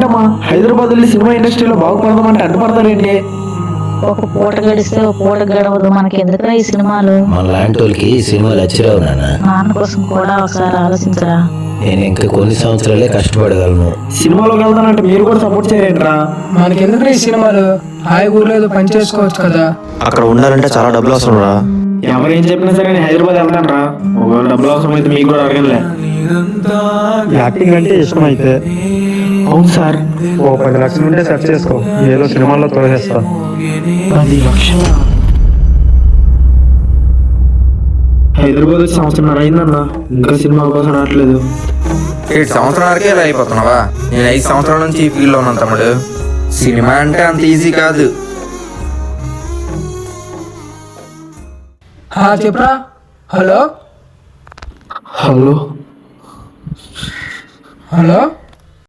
ఏంటమ్మా హైదరాబాద్ వెళ్ళి సినిమా ఇండస్ట్రీలో బాగుపడదామంటే అడ్డుపడతారేంటి? ఒక పూట గడిస్తే ఒక పూట గడవదు. మనకి ఎందుకురా ఈ సినిమాలు? మన లాంటి వాళ్ళకి ఈ సినిమాలు నచ్చిరావు నాన్న. నాన్న కోసం కూడా ఒకసారి ఆలోచించరా. నేను ఇంకా కొన్ని సంవత్సరాలే కష్టపడగలను. సినిమాలోకి వెళ్తానంటే మీరు కూడా సపోర్ట్ చేయరేంట్రా? మనకెందుకు ఈ సినిమాలు? హాయి ఊర్లో ఏదో పని చేసుకోవచ్చు కదా. అక్కడ ఉండాలంటే చాలా డబ్బులు అవసరం రా. ఎవరేం చెప్పినా సరే నేను హైదరాబాద్ వెళ్తానరా. ఒకవేళ డబ్బులు అవసరం అయితే మీకు కూడా అడగనులే. యాక్టింగ్ అంటే ఇష్టం అయితే అవును సార్. ఓ 10 లక్షలు ఉంటే సెర్చ్ చేసుకో, ఏదో సినిమాల్లో తోసేస్తా. 10 లక్షల హైదరాబాద్ వచ్చి సంవత్సరం అయిందన్నా, ఇంకా సినిమా అవకాశం రావట్లేదు. 7 సంవత్సరాలకే ఇలా అయిపోతున్నావా? నేను 5 సంవత్సరాల నుంచి ఈ ఫీల్డ్లో ఉన్నాను తమ్ముడు. సినిమా అంటే అంత ఈజీ కాదు. చెప్పరా. Hello hello hello